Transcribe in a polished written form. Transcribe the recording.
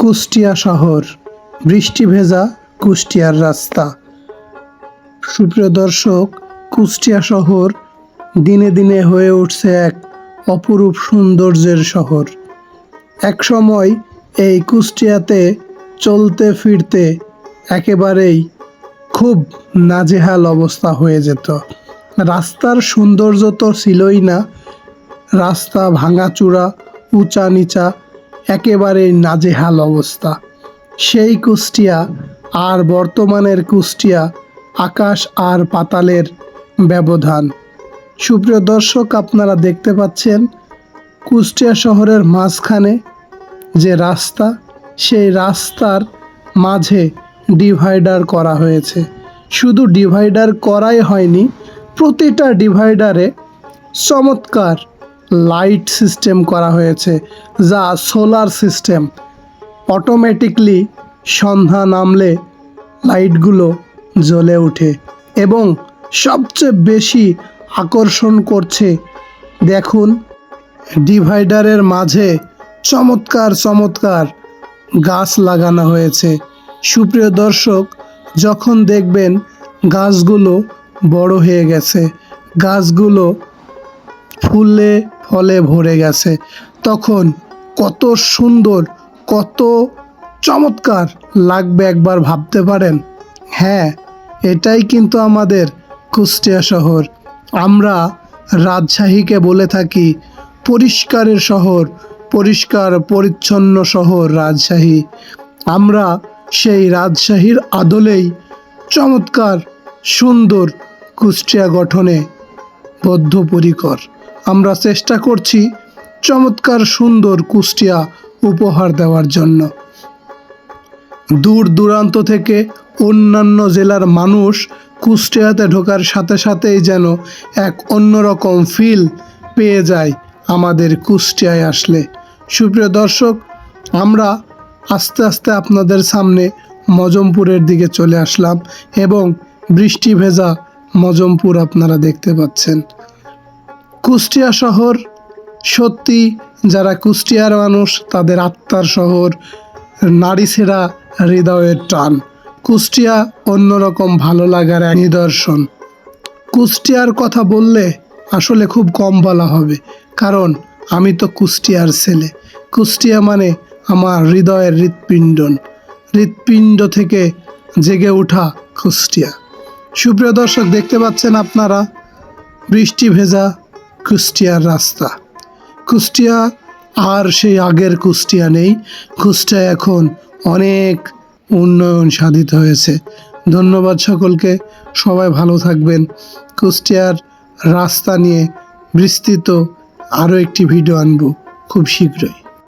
কুষ্টিয়া শহর, বৃষ্টি ভেজা কুষ্টিয়ার রাস্তা। সুপ্রিয় দর্শক, কুষ্টিয়া শহর দিনে দিনে হয়ে উঠছে এক অপরূপ সৌন্দর্যের শহর। একসময় এই কুষ্টিয়াতে চলতে ফিরতে একেবারেই খুব নাজেহাল অবস্থা হয়ে যেত। রাস্তার সৌন্দর্য তো ছিলই না, রাস্তা ভাঙাচোরা, উঁচা নিচা, একেবারেই নাজেহাল অবস্থা। সেই কুষ্টিয়া আর বর্তমানের কুষ্টিয়া, আকাশ আর পাতালের ব্যবধান। সুপ্রিয় দর্শক, আপনারা দেখতে পাচ্ছেন কুষ্টিয়া শহরের মাঝখানে যে রাস্তা, সেই রাস্তার মাঝে ডিভাইডার করা হয়েছে। শুধু ডিভাইডার করাই হয়নি, প্রতিটা ডিভাইডারে চমৎকার লাইট সিস্টেম করা হয়েছে, যা সোলার সিস্টেম। অটোমেটিকলি সন্ধ্যা নামলে লাইটগুলো জ্বলে ওঠে এবং সবচেয়ে বেশি আকর্ষণ করছে, দেখুন ডিভাইডারের মাঝে চমৎকার চমৎকার গাছ লাগানো হয়েছে। সুপ্রিয় দর্শক, যখন দেখবেন গাছগুলো বড় হয়ে গেছে, গাছগুলো ফুলে ফলে ভরে গেছে, তখন কত সুন্দর, কত চমৎকার লাগবে একবার ভাবতে পারেন। হ্যাঁ, এটাই কিন্তু আমাদের কুষ্টিয়া শহর। আমরা রাজশাহীকে বলে থাকি পরিষ্কারের শহর, পরিষ্কার পরিচ্ছন্ন শহর রাজশাহী। আমরা সেই রাজশাহীর আদলেই চমৎকার সুন্দর কুষ্টিয়া গঠনে বদ্ধপরিকর। আমরা চেষ্টা করছি চমৎকার সুন্দর কুষ্টিয়া উপহার দেওয়ার জন্য। দূর দূরান্ত থেকে অন্যান্য জেলার মানুষ কুষ্টিয়াতে ঢোকার সাথে সাথেই যেন এক অন্যরকম ফিল পেয়ে যায় আমাদের কুষ্টিয়ায় আসলে। সুপ্রিয় দর্শক, আমরা আস্তে আস্তে আপনাদের সামনে মজমপুরের দিকে চলে আসলাম এবং বৃষ্টি ভেজা মজমপুর আপনারা দেখতে পাচ্ছেন। কুষ্টিয়া শহর সত্যি, যারা কুষ্টিয়ার মানুষ তাদের আত্মার শহর, নারী ছেঁড়া হৃদয়ের টান। কুষ্টিয়া অন্যরকম ভালো লাগার এক নিদর্শন। কুষ্টিয়ার কথা বললে আসলে খুব কম বলা হবে, কারণ আমি তো কুষ্টিয়ার ছেলে। কুষ্টিয়া মানে আমার হৃদয়ের হৃৎপিণ্ডন, হৃৎপিণ্ড থেকে জেগে ওঠা কুষ্টিয়া। সুপ্রিয় দর্শক, দেখতে পাচ্ছেন আপনারা বৃষ্টি ভেজা কুষ্টিয়ার রাস্তা। কুষ্টিয়া আর সেই আগের কুষ্টিয়া নেই, কুষ্টিয়া এখন অনেক উন্নয়ন সাধিত হয়েছে। ধন্যবাদ সকলকে, সবাই ভালো থাকবেন। কুষ্টিয়ার রাস্তা নিয়ে বিস্তৃত আরও একটি ভিডিও আনব খুব শীঘ্রই।